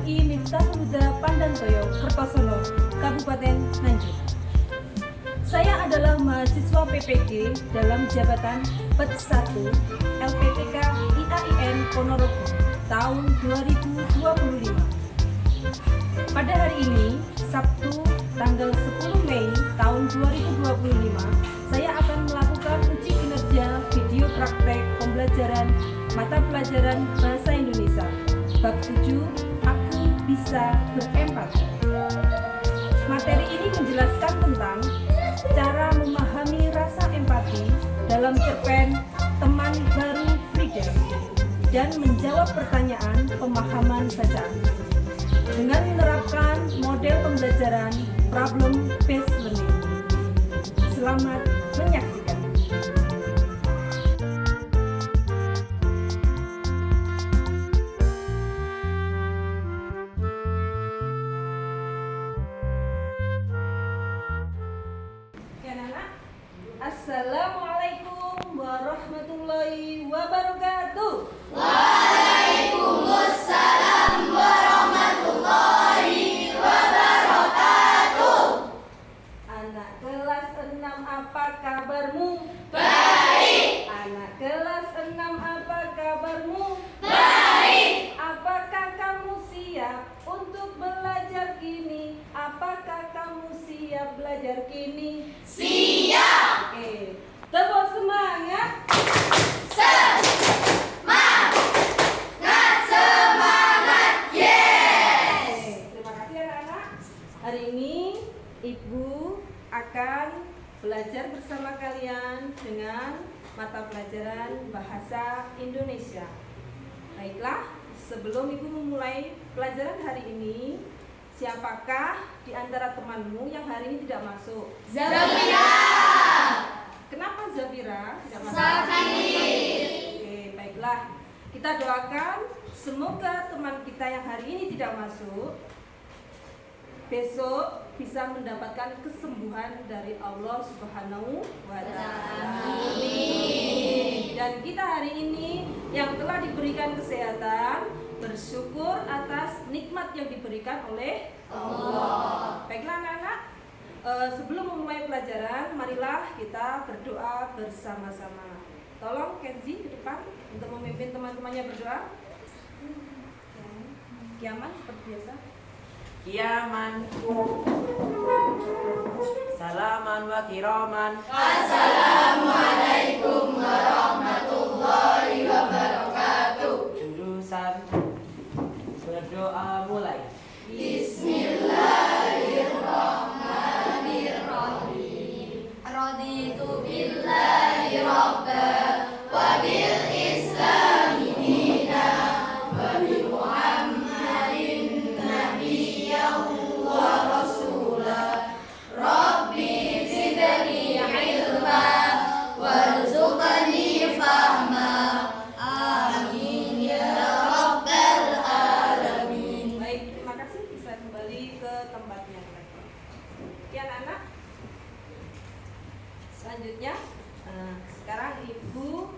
UI Miftahul Huda Pandantoyo, Kertosono, Kabupaten Nganjuk. Saya adalah mahasiswa PPG dalam jabatan PET 1 LPTK IAIN Ponorogo tahun 2025. Pada hari ini, Sabtu tanggal 10 Mei tahun 2025, saya akan melakukan uji kinerja video praktek pembelajaran mata pelajaran Bahasa Indonesia Bab 7, Aku Bisa Berempati. Materi ini menjelaskan tentang cara memahami rasa empati dalam cerpen Teman Baru Frida dan menjawab pertanyaan pemahaman bacaan dengan menerapkan model pembelajaran problem based learning. Selamat menyaksikan. Assalamualaikum warahmatullahi wabarakatuh. Waalaikumsalam warahmatullahi wabarakatuh. Anak kelas 6, apa kabarmu? Baik. Anak kelas 6, apa kabarmu? Baik. Apakah kamu siap untuk belajar kini? Apakah kamu siap belajar kini? Siap. Oke, tepuk semangat. Semangat, yes. Terima kasih anak-anak. Hari ini Ibu akan belajar bersama kalian dengan mata pelajaran Bahasa Indonesia. Baiklah, sebelum Ibu memulai pelajaran hari ini, siapakah di antara temanmu yang hari ini tidak masuk? Zafira. Kenapa Zafira tidak masuk? Sakit. Oke, baiklah. Kita doakan semoga teman kita yang hari ini tidak masuk besok bisa mendapatkan kesembuhan dari Allah Subhanahu wa Ta'ala. Amin. Dan kita hari ini yang telah diberikan kesehatan, bersyukur atas nikmat yang diberikan oleh Allah. Baiklah anak-anak, sebelum memulai pelajaran, marilah kita berdoa bersama-sama. Tolong Kenzi ke depan untuk memimpin teman-temannya berdoa. Kiaman seperti biasa. Kiaman, salaman wa kiraman. Assalamualaikum warahmatullahi wabarakatuh. Jurusan berdoa mulai. Bismillahirrahmanirrahim. Raditu billahi rabban wa bil islami dinan wa bi Muhammadin nabiyyan wa rasulah. Rabbi zidni ilma warzuqni fahma. Amin ya rabbal alamin. Baik, terima kasih, bisa kembali ke tempatnya. Oke anak-anak, selanjutnya sekarang Ibu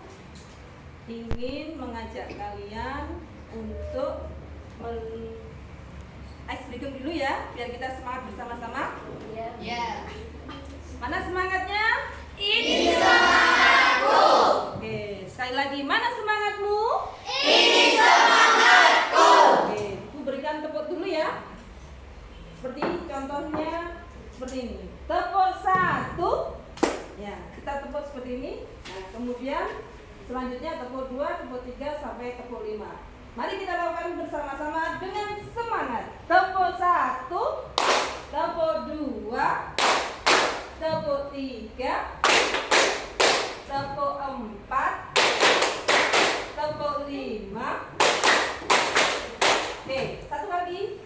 ingin mengajak kalian untuk ice breaking dulu ya, biar kita semangat bersama-sama. Ya. Mana semangatnya? Ini semangatku. Oke, sekali lagi, mana semangatmu? Ini semangatku. Oke, Ibu berikan tepuk dulu ya. Seperti contohnya seperti ini. Tepuk 1. Ya, kita tepuk seperti ini. Nah, kemudian selanjutnya tepuk 2, tepuk 3 sampai tepuk 5. Mari kita lakukan bersama-sama dengan semangat. Tepuk 1, tepuk 2, tepuk 3, tepuk 4, tepuk 5. Oke, satu lagi.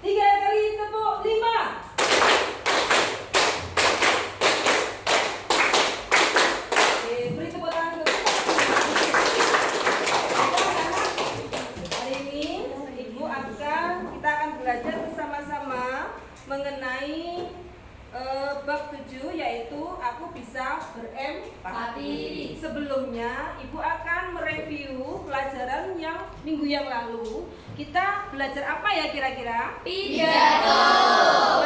3 kali tepuk 5. Oke, beri tepuk tangan dulu. Hari ini kita akan belajar bersama-sama mengenai bab 7 yaitu aku bisa berempati. Empati. Sebelumnya Ibu akan mereview pelajaran yang minggu yang lalu. Kita belajar apa ya kira-kira? Pidato.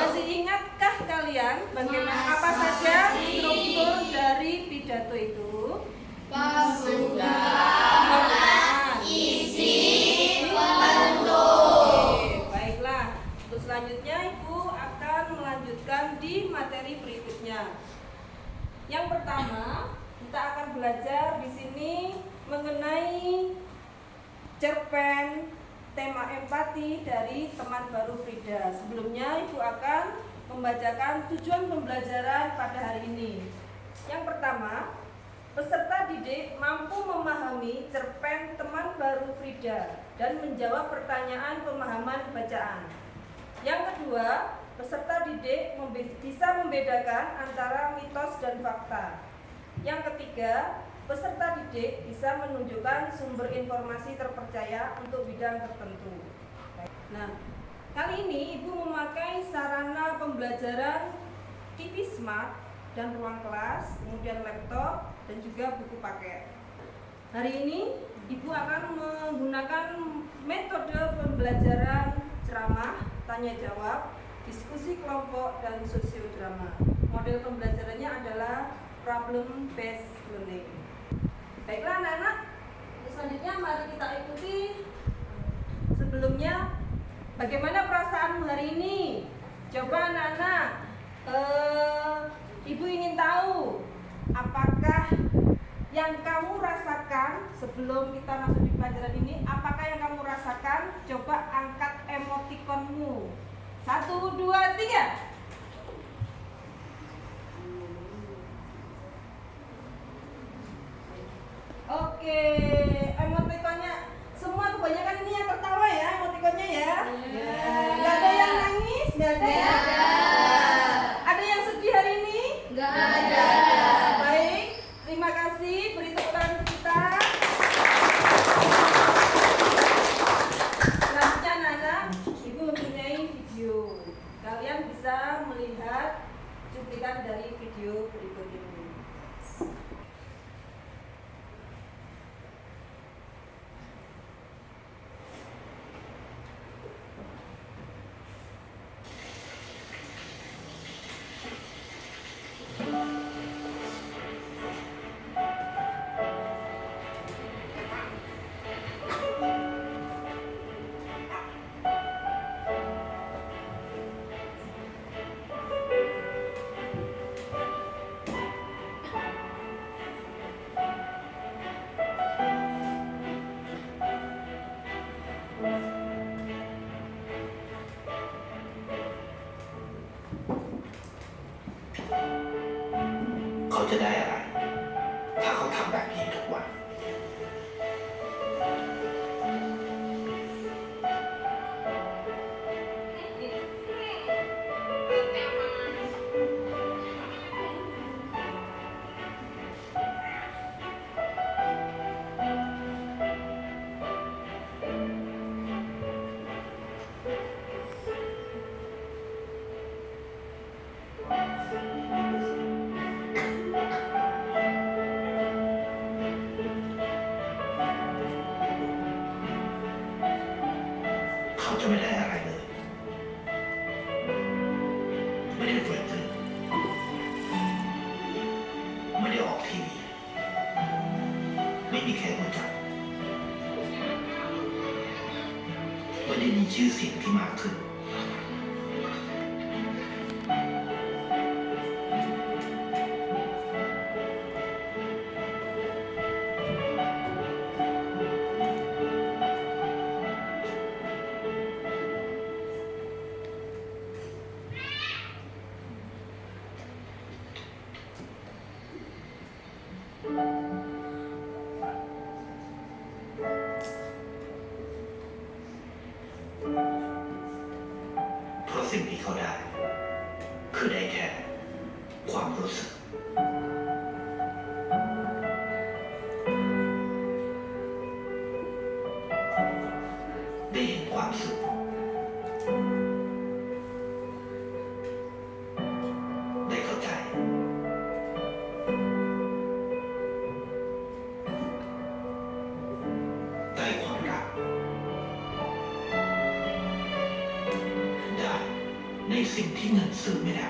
Masih ingatkah kalian bagaimana apa saja struktur dari pidato itu? Pembukaan, isi, penutup. Oke, baiklah. Untuk selanjutnya Ibu akan melanjutkan di materi berikutnya. Yang pertama, kita akan belajar di sini mengenai cerpen tema empati dari teman baru Frida. Sebelumnya Ibu akan membacakan tujuan pembelajaran pada hari ini. Yang pertama, peserta didik mampu memahami cerpen teman baru Frida dan menjawab pertanyaan pemahaman bacaan. Yang kedua, peserta didik bisa membedakan antara mitos dan fakta. Yang ketiga, peserta didik bisa menunjukkan sumber informasi terpercaya untuk bidang tertentu. Nah, kali ini Ibu memakai sarana pembelajaran TV Smart dan ruang kelas, kemudian laptop dan juga buku paket. Hari ini Ibu akan menggunakan metode pembelajaran ceramah, tanya jawab, diskusi kelompok dan sosiodrama. Model pembelajarannya adalah problem based learning. Baiklah anak-anak, selanjutnya mari kita ikuti. Sebelumnya, bagaimana perasaanmu hari ini? Coba anak-anak, Ibu ingin tahu apakah yang kamu rasakan sebelum kita masuk di pelajaran ini, apakah yang kamu rasakan? Coba angkat emotikonmu. 1, 2, 3. Oke, emotikonnya semua kebanyakan ini yang tertawa ya, emotikonnya ya. Nggak ada yang nangis, nggak ada ya. Ada yang sedih hari ini? Nggak ada. Baik, terima kasih. Beri tepuk tangan kita. Selanjutnya anak-anak, Ibu mempunyai video. Kalian bisa melihat cuplikan dari video berikut ini.เขาจะได้อะไร ถ้าเขาทำแบบนี้ทุกวัน เขาจะไม่ได้อะไรเลย ไม่ได้รวยขึ้นไม่ได้ออกทีวี ไม่มีใครรู้จัก ไม่ได้มีชื่อเสียงที่มากขึ้น เพราะสิ่งที่เขาได้ คือได้แค่ความรู้สึก ได้เห็นความสุข ในสิ่งที่เงินซื้อไม่ได้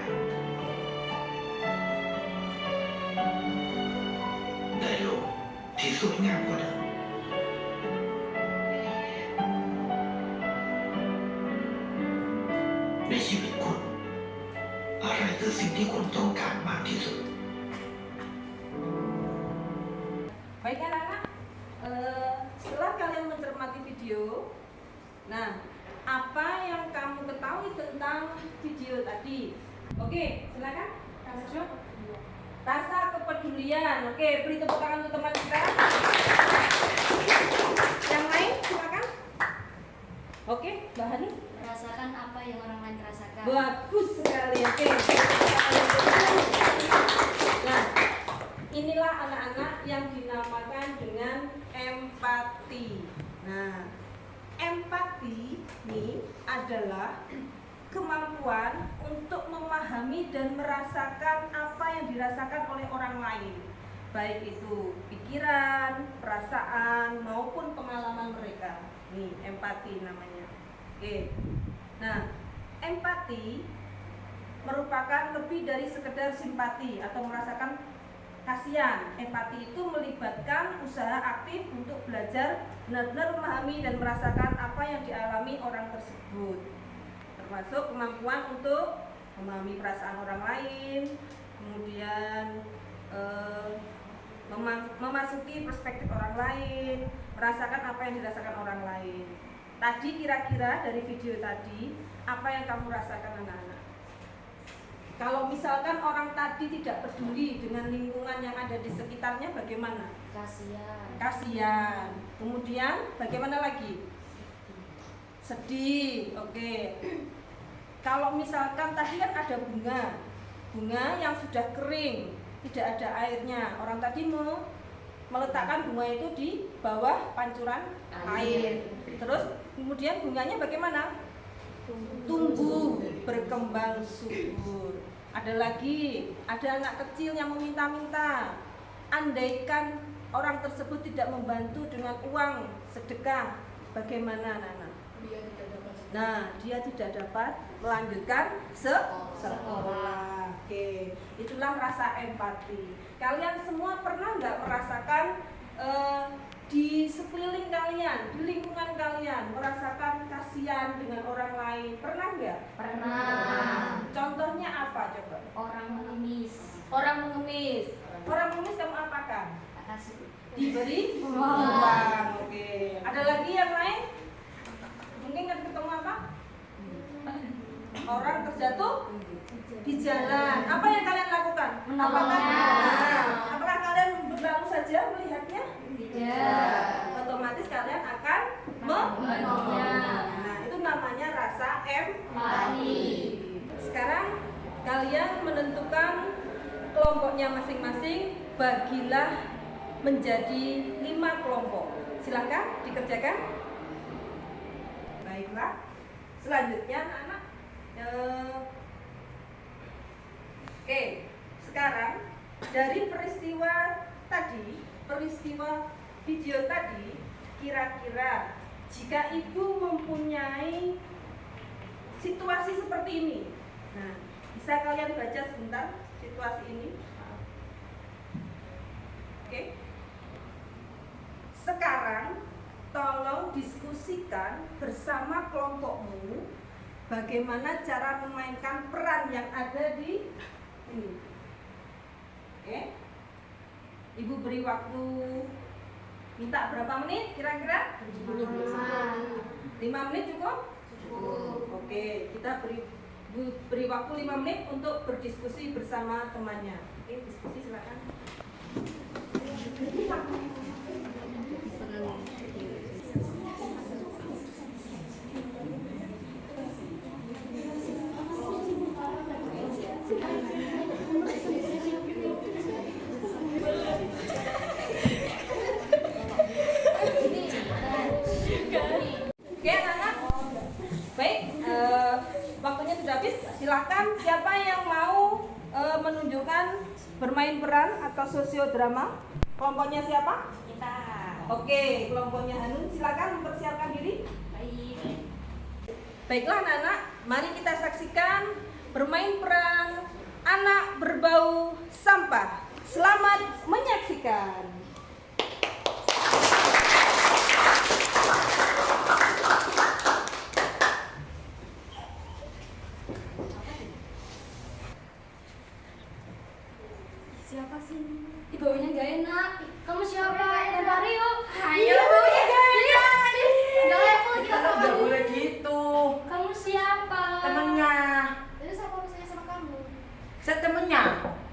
ได้โลกที่สวยงามกว่าเดิม ในชีวิตคุณ อะไรคือสิ่งที่คุณต้องการมากที่สุด Baik anak-anak, setelah kalian mencermati video, nah apa yang kamu ketahui tentang video tadi? Oke, silakan. Rasa kepedulian. Oke, beri tepuk tangan untuk teman kita. Yang lain, silakan. Oke, Mbak Hani. Merasakan apa yang orang lain rasakan. Bagus sekali. Oke. Nah, inilah anak-anak yang dinamakan dengan empati. Nah, empati ini adalah kemampuan untuk memahami dan merasakan apa yang dirasakan oleh orang lain, baik itu pikiran, perasaan maupun pengalaman mereka. Nih, empati namanya. Oke. Nah, empati merupakan lebih dari sekedar simpati atau merasakan kasihan. Empati itu melibatkan usaha aktif untuk belajar benar-benar memahami dan merasakan apa yang dialami orang tersebut, termasuk kemampuan untuk memahami perasaan orang lain, kemudian memasuki perspektif orang lain, merasakan apa yang dirasakan orang lain. Tadi kira-kira dari video tadi, apa yang kamu rasakan anak-anak? Kalau misalkan orang tadi tidak peduli dengan lingkungan yang ada di sekitarnya, bagaimana? Kasihan. Kasihan. Kemudian bagaimana lagi? Sedih. Oke. Kalau misalkan tadi kan ada bunga yang sudah kering, tidak ada airnya. Orang tadi meletakkan bunga itu di bawah pancuran air. Terus kemudian bunganya bagaimana? Tumbuh, berkembang subur. Ada lagi, ada anak kecil yang meminta-minta. Andaikan orang tersebut tidak membantu dengan uang sedekah, bagaimana anak-anak? Nah, dia tidak dapat melanjutkan sekolah. Oke, itulah rasa empati. Kalian semua pernah nggak merasakan di sekeliling kalian, di lingkungan kalian merasakan kasihan dengan orang lain? Pernah nggak? Pernah. Contohnya apa coba? Orang mengemis. Orang mengemis. Orang mengemis kamu apakan? Kasih. Diberi Uang. uang. Oke. Ada lagi yang lain? Mungkin kan ketemu apa? Orang terjatuh di jalan. Apa yang kalian lakukan? Menolongnya. Apakah kalian berlalu saja melihatnya? Tidak. Otomatis kalian akan Menolongnya. Nah, itu namanya rasa empati. Sekarang Kalian menentukan kelompoknya masing-masing, bagilah menjadi 5 kelompok. Silakan dikerjakan. Baiklah. Selanjutnya anak-anak. Oke, sekarang dari peristiwa video tadi, kira-kira jika ibu mempunyai situasi seperti ini, nah, bisa kalian baca sebentar situasi ini. Oke. Sekarang tolong diskusikan bersama kelompokmu bagaimana cara memainkan peran yang ada di ini. Oke. Ibu beri waktu, minta berapa menit kira-kira? 5 menit cukup? Oke, kita beri waktu 5 menit untuk berdiskusi bersama temannya. Oke, diskusi silakan. Oke anak-anak, baik, waktunya sudah habis. Silakan siapa yang mau menunjukkan bermain peran atau sosiodrama. Kelompoknya siapa? kita. Oke, kelompoknya Hanun, silakan mempersiapkan diri. Baik. Baiklah anak-anak, mari kita saksikan bermain peran anak berbau sampah. Selamat menyaksikan. Siapa sih? Ih, baunya gak enak. Kamu siapa? Lempar yuk. Ayo, baunya gak enak. Gak level kita sama Nggak kamu. boleh gitu. Kamu siapa? Temennya. Terus apa urusannya sama kamu? Saya temennya.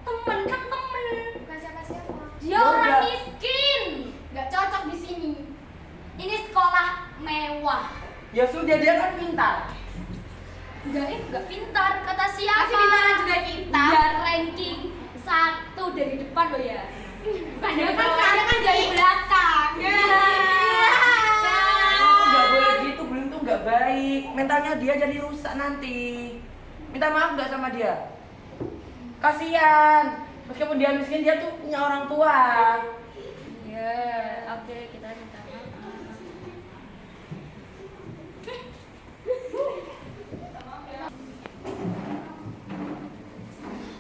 Temen kan temen. Bukan siapa-siapa. Dia Ya orang udah. miskin. Gak cocok di sini. Ini sekolah mewah. Ya sudah, dia kan pintar. Enggak pintar. Kata siapa? Masih pintaran juga kita. Dia ranking 1 dari depan loh ya. Dia kan dari belakang. Nggak boleh gitu, belum tuh nggak baik. Mentalnya dia jadi rusak nanti. Minta maaf nggak sama dia? Kasihan. Meskipun dia miskin, dia tuh punya orang tua. Ya, oke, kita minta maaf.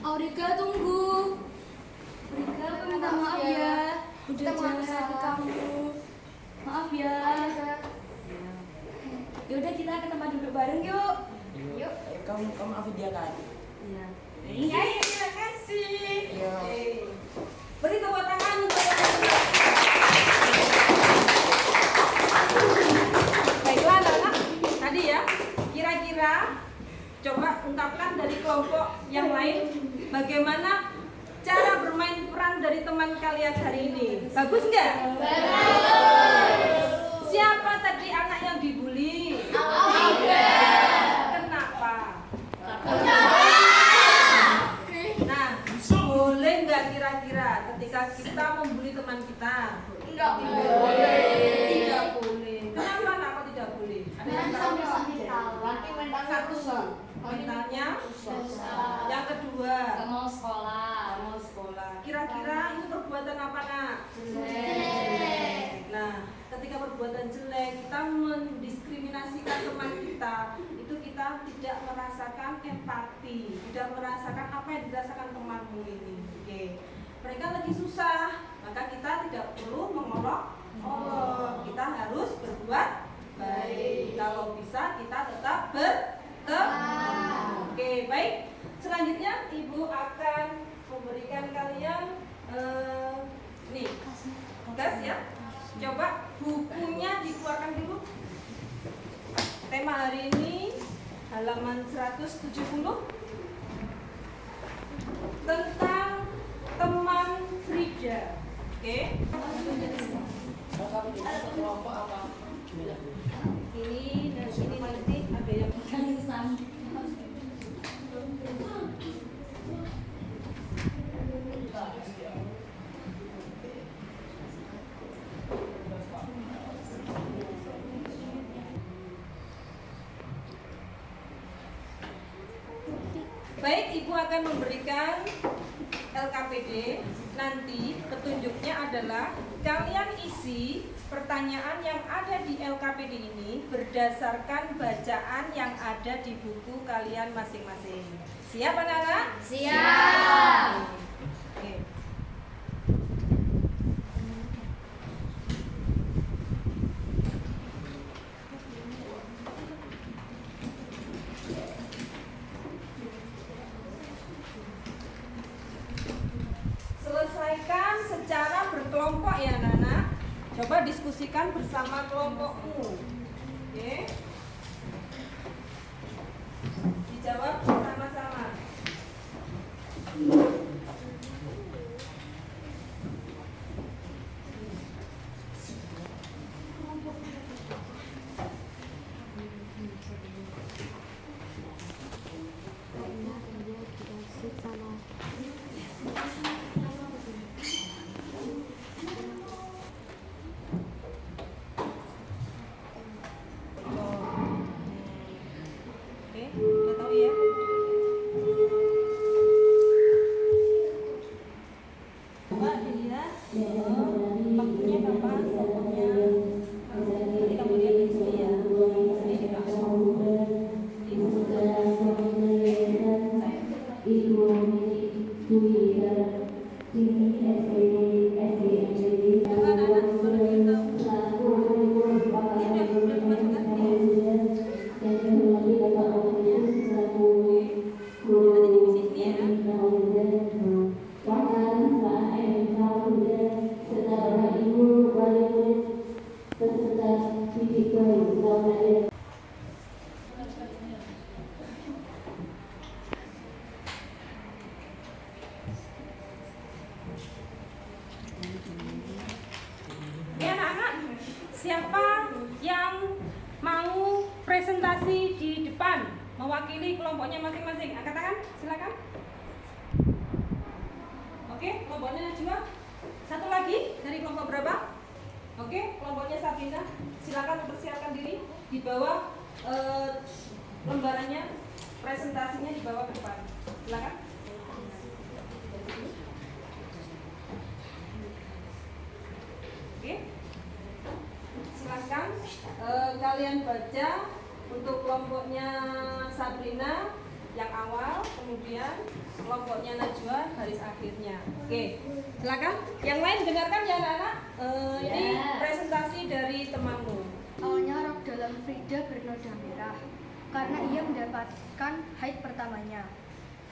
Aurika tunggu. Aurika, aku minta maaf ya. Udah Kita maaf jahat ke salah. kamu. Maaf ya. Yaudah kita ke tempat duduk bareng yuk. Yuk. Kamu maafin dia kan? Iya. Iya, terima kasih. Iya. Oke. Beri tepuk tangan untuk baiklah anak-anak, tadi ya, kira-kira coba ungkapkan dari kelompok yang lain bagaimana cara bermain peran dari teman kalian hari ini. Bagus nggak? Siapa tadi anak yang dibully? Kenapa? Nah, boleh nggak kira-kira ketika kita membuli teman kita? Enggak boleh. Tidak boleh. Kenapa nak kok tidak boleh? Ada yang tahu? Nanti mentalnya rusak. Mentalnya? Rusak. Yang kedua, Gak mau sekolah. nggak mau sekolah. Kira-kira itu perbuatan apa nak? Jelek. Nah, ketika perbuatan jelek kita mendiskriminasikan teman kita, itu kita tidak merasakan empati, tidak merasakan apa yang dirasakan temanmu ini. Oke. Mereka lagi susah, maka kita tidak perlu mengolok-olok. Kita harus berbuat baik. Kalau bisa kita tetap berteman. Oke, baik. Selanjutnya Ibu akan memberikan kalian nih tugas ya. Coba bukunya dikeluarkan dulu. Tema hari ini halaman 170 tentang teman Frida. Oke. Ini dan ini nanti ada yang baik, Ibu akan memberikan LKPD. Nanti petunjuknya adalah kalian isi pertanyaan yang ada di LKPD ini berdasarkan bacaan yang ada di buku kalian masing-masing. Siap anak-anak? Siap. Oke. Selesaikan secara berkelompok ya anak-anak. Coba diskusikan bersama kelompokmu. Oke. Dijawab bersama-sama. Oke, udah tahu ya? Coba dilihat waktunya kapan, pokoknya nanti kamu lihat di sini ya. Sini di belakang. siapa yang mau presentasi di depan mewakili kelompoknya masing-masing? Angkat tangan, silakan. Oke, kelompoknya Najwa. Satu lagi dari kelompok berapa? Oke, kelompoknya Sabrina. Silakan mempersiapkan diri di bawah lembarannya, presentasinya di bawah ke depan. Silakan. Oke, silakan kalian baca untuk kelompoknya Sabrina yang awal, kemudian kelompoknya Najwa baris akhirnya. Oke, silakan. Yang lain dengarkan ya anak-anak. Ini presentasi dari temanmu. Awalnya rok dalam Frida bernoda merah karena ia mendapatkan haid pertamanya.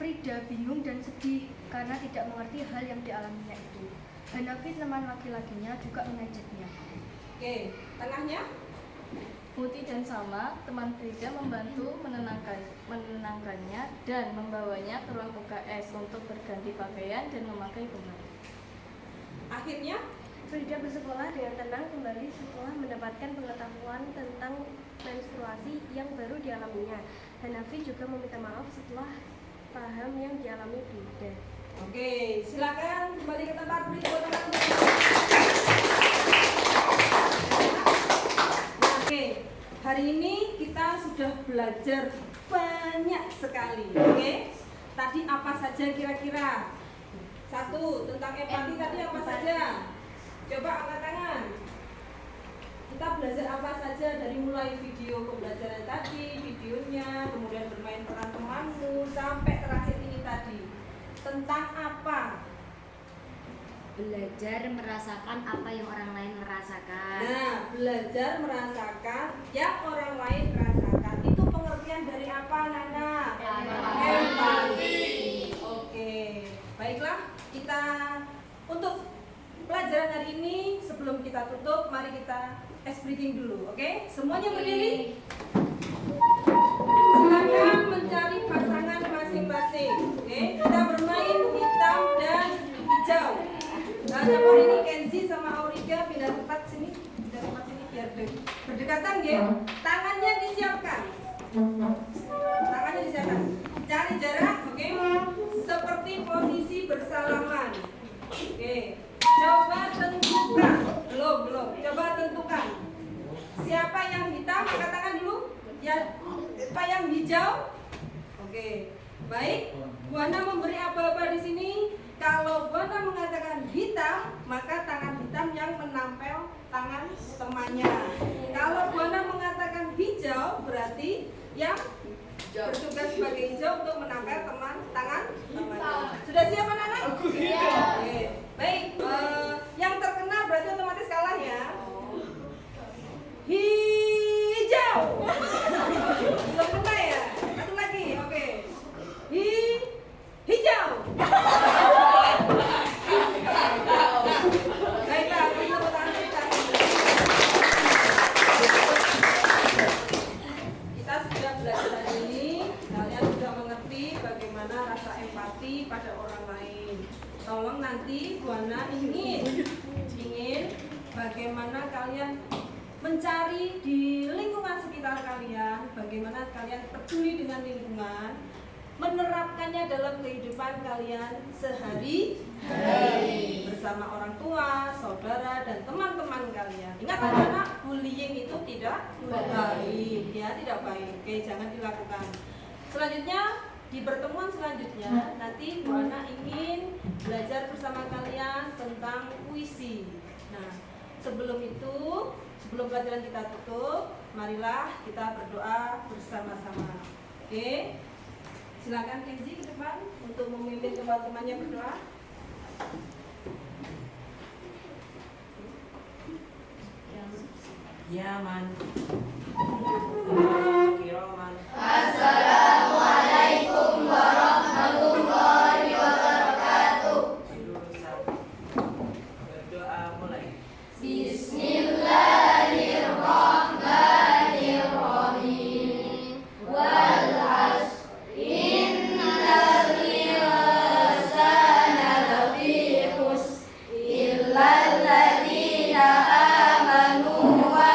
Frida bingung dan sedih karena tidak mengerti hal yang dialaminya itu. Hanafi teman laki-lakinya juga mengejeknya. Oke, tengahnya. Muti dan Salma, teman Frida membantu menenangkannya dan membawanya ke ruang UKS untuk berganti pakaian dan memakai benar. Akhirnya, Frida bersekolah dengan tenang kembali setelah mendapatkan pengetahuan tentang menstruasi yang baru dialaminya. Hanafi juga meminta maaf setelah paham yang dialami Frida. oke, silakan kembali ke tempat beri tepuk tangan. Oke, hari ini kita sudah belajar banyak sekali. Oke, tadi apa saja kira-kira? Satu, tentang empati tadi apa saja? Coba angkat tangan. Kita belajar apa saja dari mulai video pembelajaran tadi, videonya, kemudian bermain peran temanmu, sampai terakhir ini tadi. Tentang apa? Belajar merasakan apa yang orang lain merasakan. Nah, belajar merasakan yang orang lain rasakan. Itu pengertian dari apa, Nana? Empati. Oke, baiklah. Kita untuk pelajaran hari ini sebelum kita tutup, mari kita ice breaking dulu, oke? Semuanya berdiri. Silakan mencari pasangan masing-masing. Oke, kita bermain hitam dan hijau. Nah, siapa ini Kenzi sama Aurika pindah tempat sini, biar berdekatan ya. Tangannya disiapkan. Tangannya disiapkan. Cari jarak, oke? Seperti posisi bersalaman. Oke. Coba tentukan. Belum. Coba tentukan. Siapa yang hitam? Angkat tangan dulu. Ya, siapa yang hijau? Oke. Baik. Buana memberi aba-aba di sini. Kalau Buana mengatakan hitam, maka tangan hitam yang menempel tangan temannya. Kalau Buana mengatakan hijau, berarti yang bertugas sebagai hijau untuk menempel tangan temannya. Sudah siap anak-anak? Oke. Baik. Yang terkena berarti otomatis kalah ya. Hijau. Belum kena ya? Satu lagi. Oke. Hijau. Baiklah, tepuk tangan kita. Kita sudah belajar hari ini. Kalian sudah mengerti bagaimana rasa empati pada orang lain. Tolong nanti Buana ingin bagaimana kalian mencari di lingkungan sekitar kalian, bagaimana kalian peduli dengan lingkungan, menerapkannya dalam kehidupan kalian sehari-hari bersama orang tua, saudara, dan teman-teman kalian. Ingat anak-anak, bullying itu tidak baik, ya, tidak baik. Oke, jangan dilakukan. Selanjutnya, di pertemuan selanjutnya nanti Buana ingin belajar bersama kalian tentang puisi. Nah, sebelum pelajaran kita tutup, marilah kita berdoa bersama-sama. Oke, silakan Kenzi ke depan untuk memimpin teman-temannya berdoa. Ya, Man. Kiraman. Assalamualaikum warahmatullahi wabarakatuh. Berdoa mulai. Bismillahirrahmanirrahim. Wal asr innal insana lafi khusr illa alladziina aamanu wa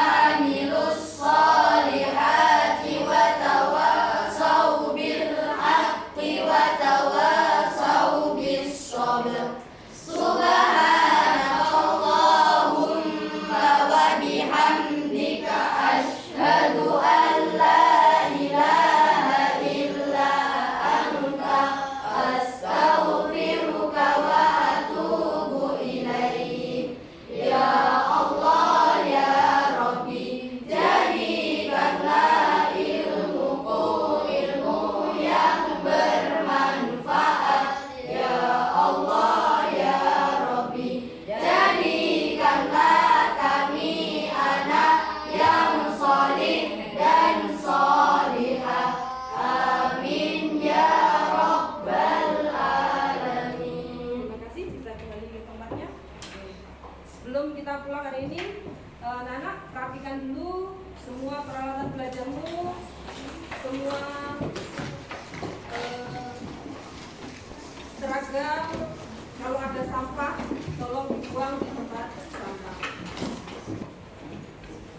dibuang di tempat sampah.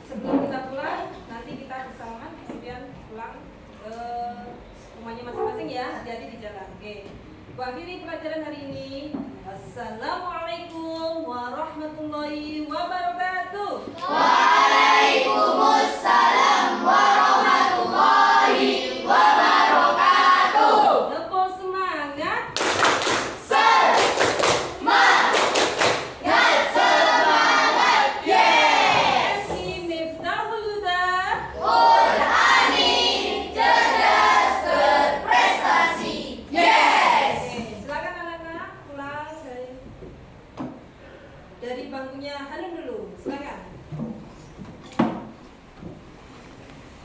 Sebelum kita pulang, nanti kita bersalaman, kemudian pulang ke rumahnya masing-masing ya. Hati-hati di jalan. Oke. Ibu akhiri pelajaran hari ini. Assalamualaikum warahmatullahi wabarakatuh. Waalaikumsalam warahmatullahi wabarakatuh. Tepuk semangat. Semangat, yes. Esi Miftahul Huda. Qur'ani cerdas berprestasi, yes. Oke, silakan anak-anak pulang dari bangkunya Hanum dulu. Silakan.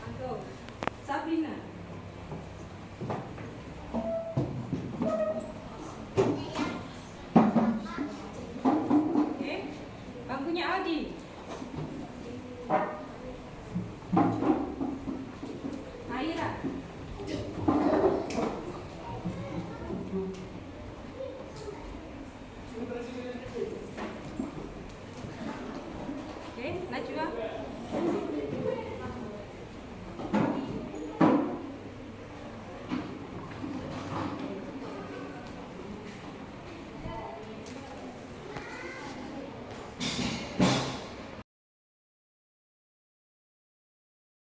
Antum, Sabrina. Oke, bangkunya Aldi.